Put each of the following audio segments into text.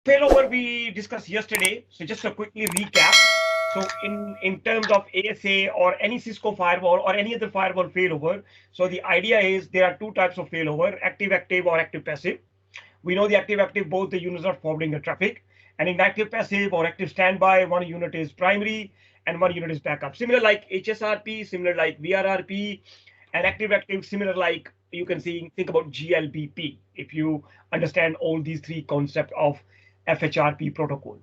failover we discussed yesterday. So just to quickly recap. So in terms of ASA or any Cisco firewall or any other firewall failover, so the idea is there are two types of failover: active-active or active-passive. We know the active-active, both the units are forwarding the traffic, and in active-passive or active standby, one unit is primary and one unit is backup. Similar like HSRP, similar like VRRP, and active-active similar like you can see think about GLBP if you understand all these three concepts of FHRP protocol.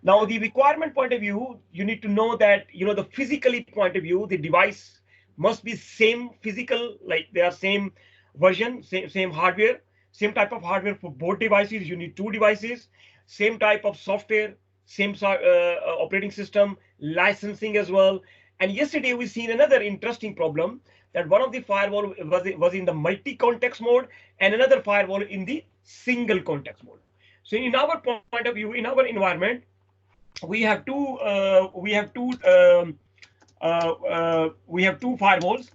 Now, the requirement point of view, you need to know that, the physically point of view, the device must be same physical, like they are same version, same hardware, same type of hardware for both devices. You need two devices, same type of software, same operating system, licensing as well. And yesterday we seen another interesting problem that one of the firewall was in the multi-context mode and another firewall in the single context mode. So in our point of view, in our environment, we have two firewalls,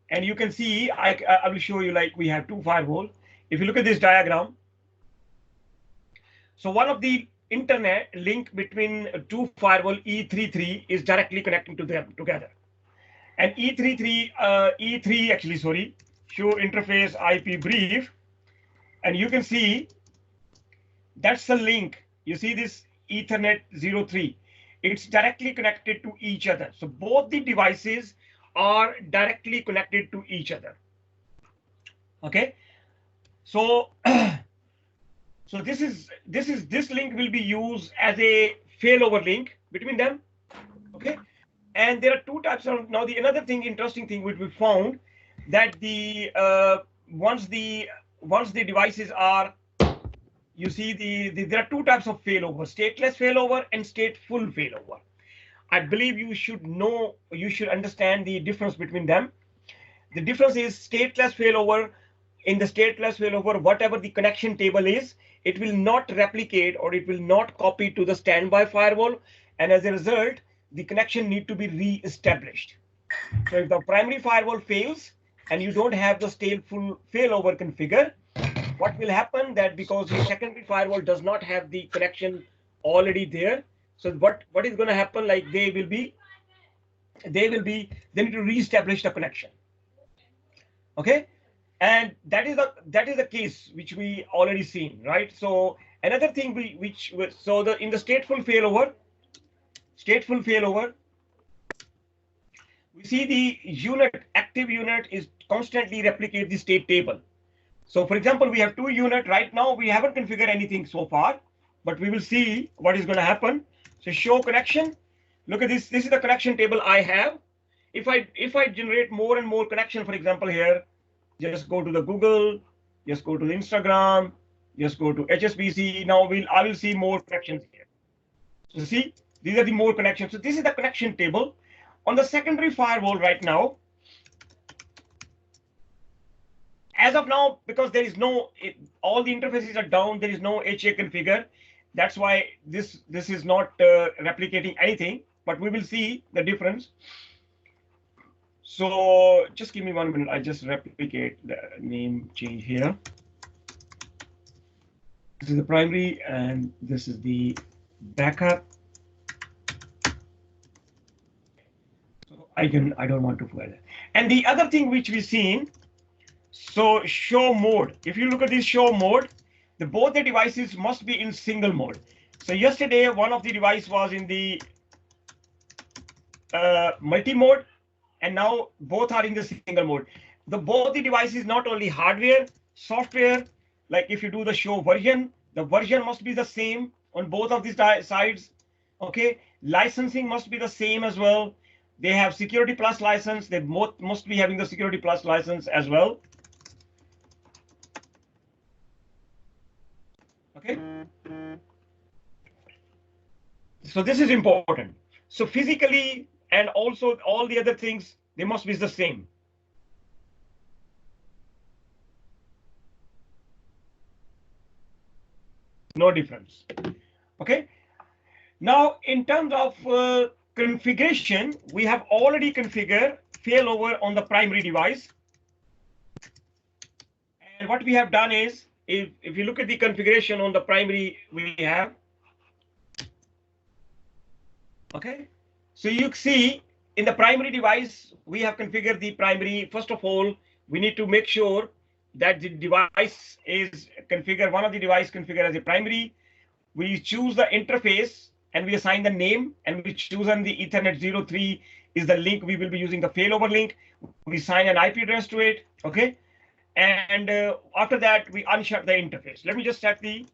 and you can see I will show you like we have two firewall. If you look at this diagram, so one of the internet link between two firewall E33 is directly connecting to them together, and E3 actually show interface IP brief, and you can see that's the link. You see this Ethernet 03, it's directly connected to each other. So both the devices are directly connected to each other. Okay, so so this link will be used as a failover link between them. Okay, and there are two types of now. Another thing, interesting thing which we found that once the devices are, you see there are two types of failover: stateless failover and stateful failover. I believe you should understand the difference between them. The difference is stateless failover. In the stateless failover, whatever the connection table is, it will not replicate or it will not copy to the standby firewall, and as a result, the connection need to be re-established. So if the primary firewall fails and you don't have the stateful failover configured, what will happen that because the secondary firewall does not have the connection already there, so what is going to happen, like they need to re-establish the connection. Okay, and that is the case which we already seen, right? So another thing in the stateful failover, we see the active unit is constantly replicate the state table. So for example, we have two units right now. We haven't configured anything so far, but we will see what is going to happen. So show connection. Look at this. This is the connection table I have. If I generate more and more connection, for example, here, just go to the Google, just go to the Instagram, just go to HSBC. Now I will see more connections here. So see, these are the more connections. So this is the connection table on the secondary firewall right now. As of now, because there is all the interfaces are down, there is no HA configure. That's why this is not replicating anything, but we will see the difference. So just give me 1 minute. I just replicate the name change here. This is the primary and this is the backup. So I don't want to further. And the other thing which we've seen, so show mode. If you look at this show mode, both the devices must be in single mode. So yesterday, one of the device was in the multi mode, and now both are in the single mode. Both the devices, not only hardware, software, like if you do the show version, the version must be the same on both of these sides. Okay, licensing must be the same as well. They have Security Plus license. They must be having the Security Plus license as well. Okay. So this is important. So physically and also all the other things, they must be the same. No difference. Okay. Now, in terms of configuration, we have already configured failover on the primary device. And what we have done is if you look at the configuration on the primary we have, okay, so you see in the primary device we have configured the primary. First of all, we need to make sure that the device is configured, one of the device configured as a primary. We choose the interface and we assign the name, and we choose on the Ethernet 03 is the link we will be using, the failover link. We assign an IP address to it, okay? And after that, we unshut the interface. Let me just set the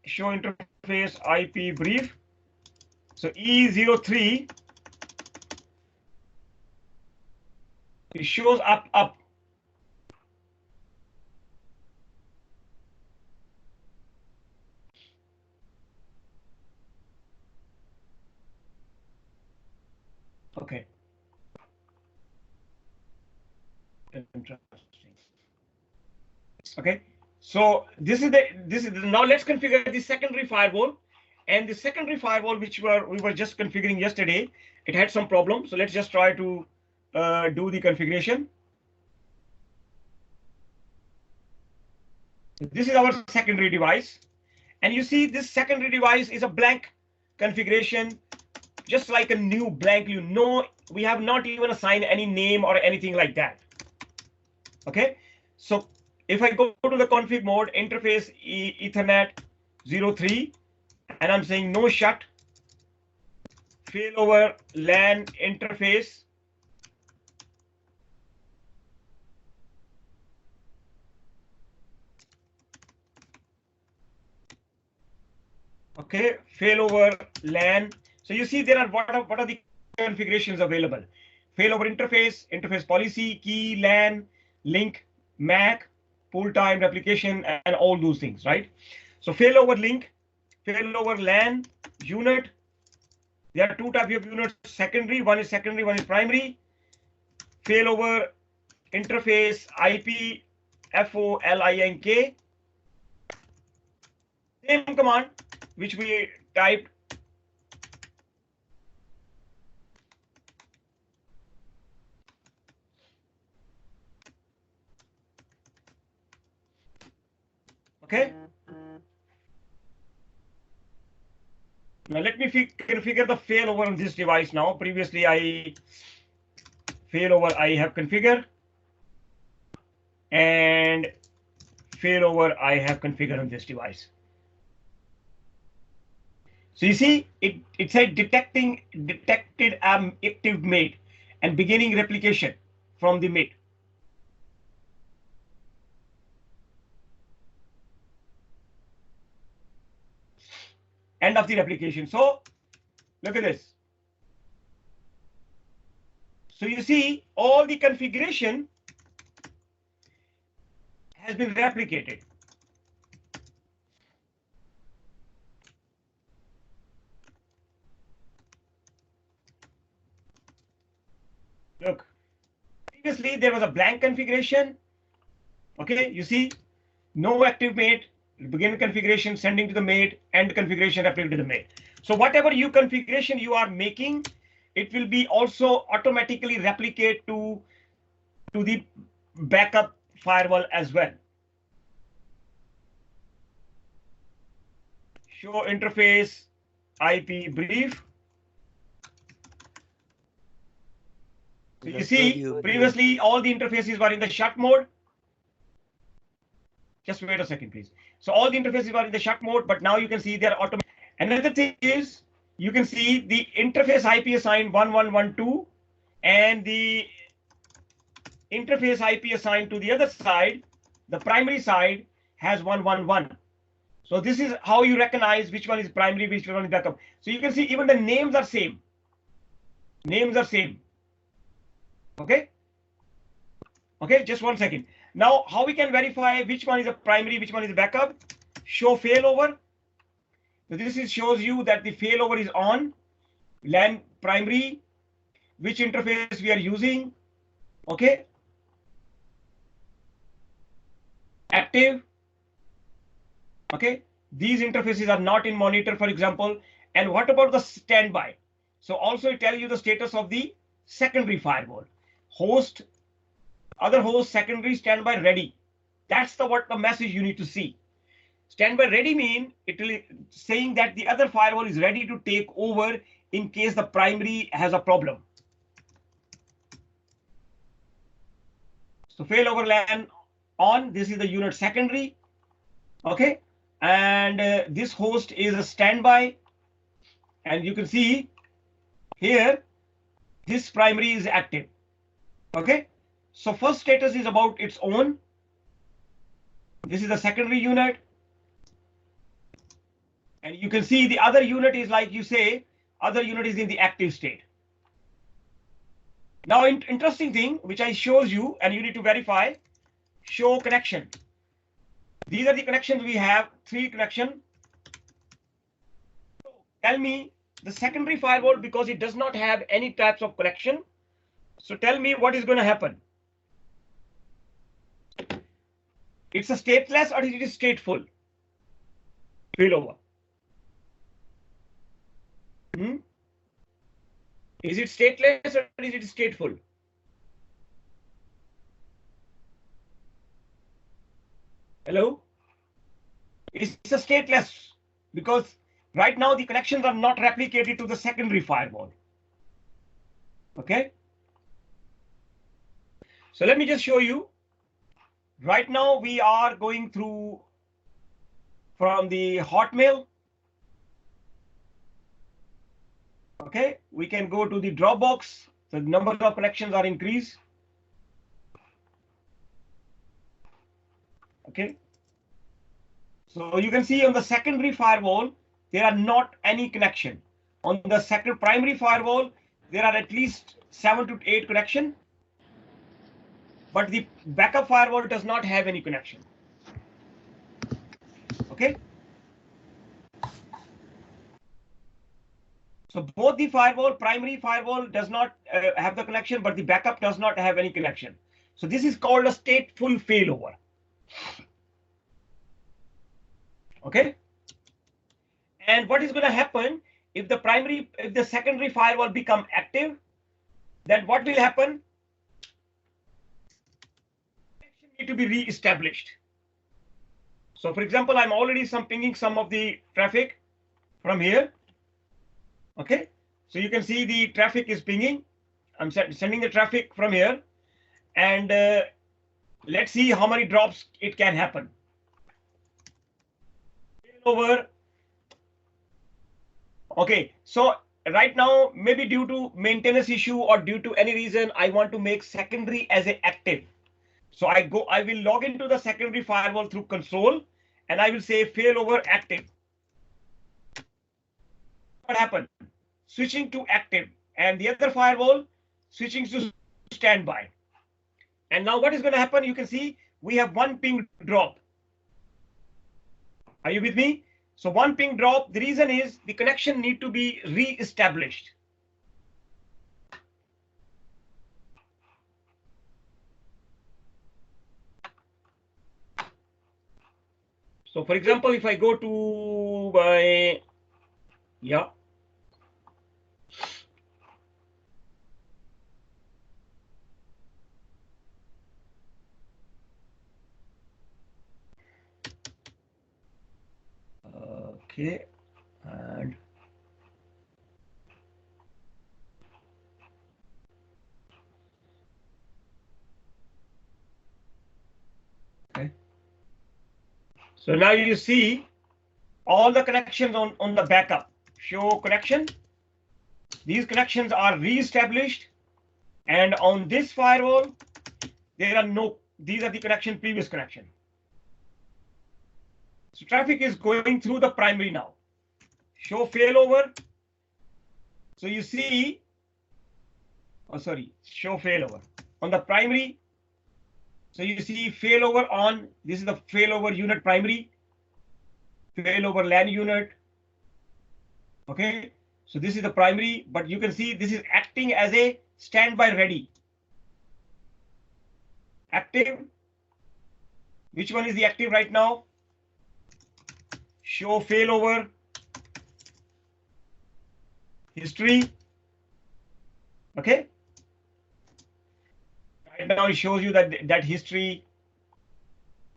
show interface IP brief. So E03, it shows up. Okay. Interesting. Okay. So this is now let's configure the secondary firewall. And the secondary firewall, which we were just configuring yesterday, it had some problems. So let's just try to do the configuration. This is our secondary device. And you see this secondary device is a blank configuration, just like a new blank. You know, we have not even assigned any name or anything like that. Okay. So if I go to the config mode, interface Ethernet 03, and I'm saying no shut, failover LAN interface, okay, failover LAN. So you see there are what are the configurations available? Failover interface, interface policy, key, LAN, link, MAC, pool time, replication, and all those things, right? So failover link, failover LAN unit. There are two types of units, secondary, one is primary. Failover interface IP FOLINK. Same command which we typed. Okay. Now let me configure the failover on this device now. Previously, failover I have configured, and failover I have configured on this device. So you see, it said detected active mate and beginning replication from the mate. End of the replication. So look at this. So you see all the configuration has been replicated. Look, previously there was a blank configuration. Okay, you see no active mate, begin configuration, sending to the mate, end configuration, replicated to the mate. So whatever configuration you are making, it will be also automatically replicate to the backup firewall as well. Show interface IP brief. So you see, previously all the interfaces were in the shut mode. Just wait a second, please. So all the interfaces were in the shut mode, but now you can see they're automatic. Another thing is you can see the interface IP assigned 1112 and the interface IP assigned to the other side, the primary side, has 111. So this is how you recognize which one is primary, which one is backup. So you can see even the names are same. Names are same. Okay. Okay, just one second. Now, how we can verify which one is a primary, which one is a backup? Show failover. So this shows you that the failover is on. LAN primary, which interface we are using. Okay. Active. Okay. These interfaces are not in monitor, for example. And what about the standby? So also it tells you the status of the secondary firewall. Host, other host, secondary, standby, ready. That's what the message you need to see. Standby ready mean it will saying that the other firewall is ready to take over in case the primary has a problem. So failover LAN on, this is the unit secondary, okay, and this host is a standby, and you can see here this primary is active, okay. So first status is about its own. This is the secondary unit, and you can see the other unit is, like you say, other unit is in the active state. Now, interesting thing which I shows you, and you need to verify, show connection. These are the connections we have, 3 connection. Tell me the secondary firewall, because it does not have any types of connection. So tell me what is going to happen. It's a stateless or it is stateful? Failover. Is it stateless or is it stateful? Hello? It's a stateless because right now the connections are not replicated to the secondary firewall. Okay. So let me just show you. Right now we are going through from the Hotmail. Okay, we can go to the Dropbox. So the number of connections are increased. Okay. So you can see on the secondary firewall, there are not any connection. On the second primary firewall, there are at least 7 to 8 connection. But the backup firewall does not have any connection. Okay. So both the firewall, primary firewall does not have the connection, but the backup does not have any connection. So this is called a stateful failover. Okay. And what is going to happen if the secondary firewall become active? Then what will happen? Connection need to be re-established. So for example, I'm already pinging some of the traffic from here. Okay, so you can see the traffic is pinging. I'm sending the traffic from here, and let's see how many drops it can happen. Over. Okay, so right now, maybe due to maintenance issue or due to any reason, I want to make secondary as a active. So I will log into the secondary firewall through console, and I will say failover active. What happened? Switching to active, and the other firewall switching to standby. And now what is going to happen? You can see we have one ping drop. Are you with me? So one ping drop. The reason is the connection need to be re-established. So for example, if I go to my, yeah. Okay, and okay. So now you see all the connections on the backup. Show connection. These connections are re-established, and on this firewall, there are no. These are the connection, previous connection. So traffic is going through the primary now. Show failover. So you see, show failover on the primary. So you see failover on, this is the failover unit primary, failover LAN unit. Okay, so this is the primary, but you can see this is acting as a standby ready. Active. Which one is the active right now? Show failover history. Okay. Right now it shows you that history.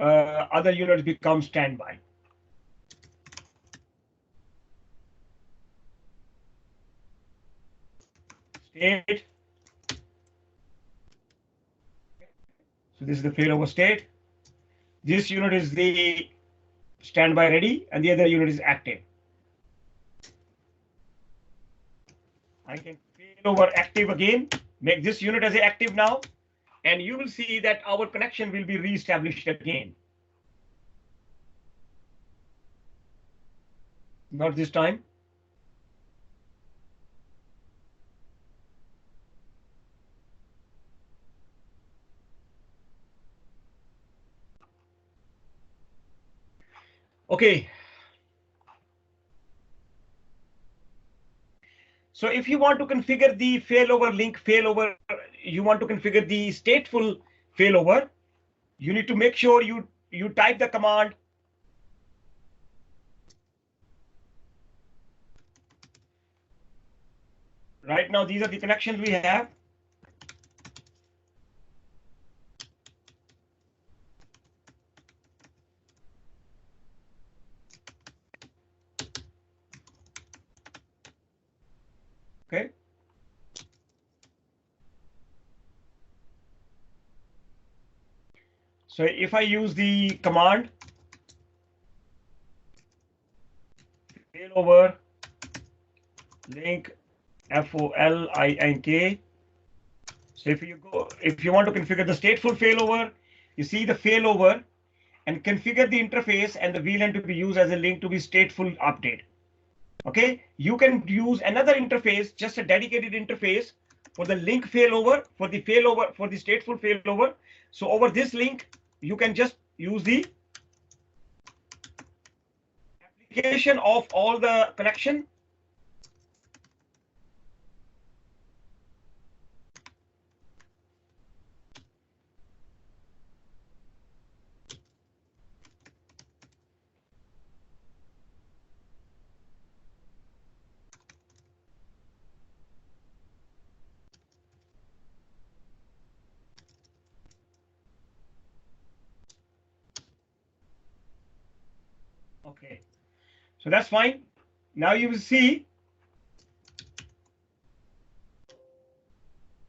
other units become standby. State. So this is the failover state. This unit is the standby ready, and the other unit is active. I can failover active again, make this unit as active now, and you will see that our connection will be reestablished again. Not this time. Okay. So if you want to configure the failover link failover, you want to configure the stateful failover, you need to make sure you type the command right now. These are the connections we have. Okay. So if I use the command failover link FOLINK. So if you want to configure the stateful failover, you see the failover and configure the interface and the VLAN to be used as a link to be stateful update. Okay, you can use another interface, just a dedicated interface for the link failover, for the stateful failover. So over this link, you can just use the application of all the connection. Okay, so that's fine. Now you will see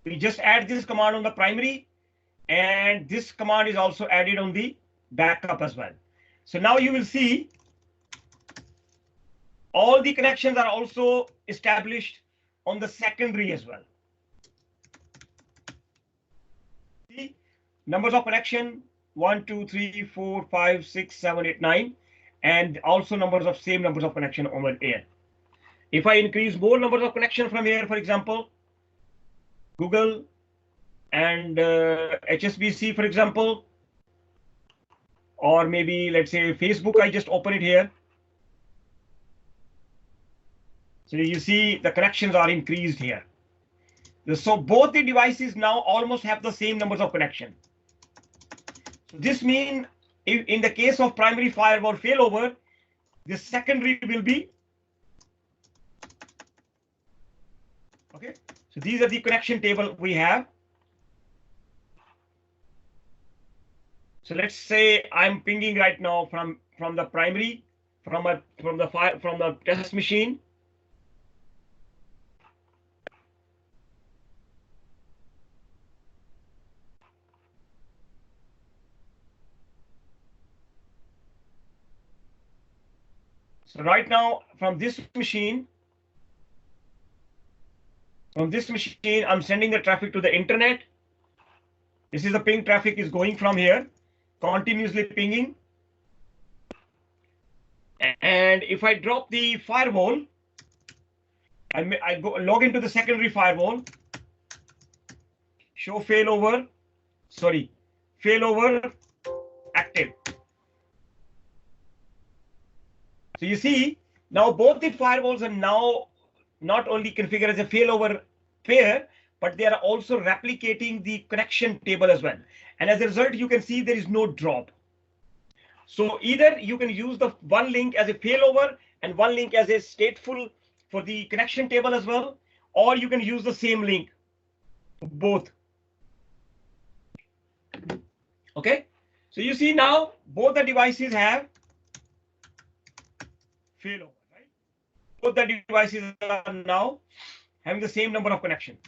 we just add this command on the primary, and this command is also added on the backup as well. So now you will see all the connections are also established on the secondary as well. See, numbers of connection 1, 2, 3, 4, 5, 6, 7, 8, 9, and also same numbers of connection over here. If I increase more numbers of connection from here, for example, Google and HSBC, for example, or maybe let's say Facebook, I just open it here. So you see the connections are increased here. So both the devices now almost have the same numbers of connection. So this means in the case of primary firewall failover, the secondary will be okay. So these are the connection table we have. So let's say I'm pinging right now from the primary, from the test machine. So right now from this machine, I'm sending the traffic to the internet. This is the ping traffic is going from here, continuously pinging. And if I drop the firewall, I go log into the secondary firewall, show failover active. So you see now both the firewalls are now not only configured as a failover pair, but they are also replicating the connection table as well. And as a result, you can see there is no drop. So either you can use the one link as a failover and one link as a stateful for the connection table as well, or you can use the same link for both. Okay. So you see now both the devices have failover, right? Both the devices are now having the same number of connections.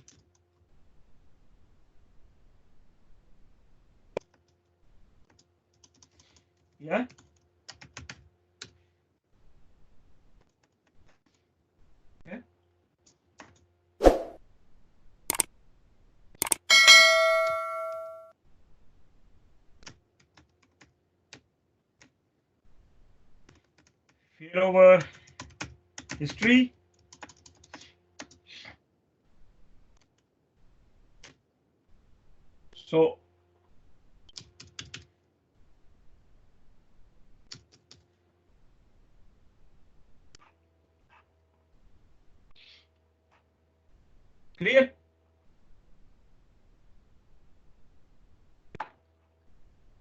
Yeah. Yeah. Failover history. So clear?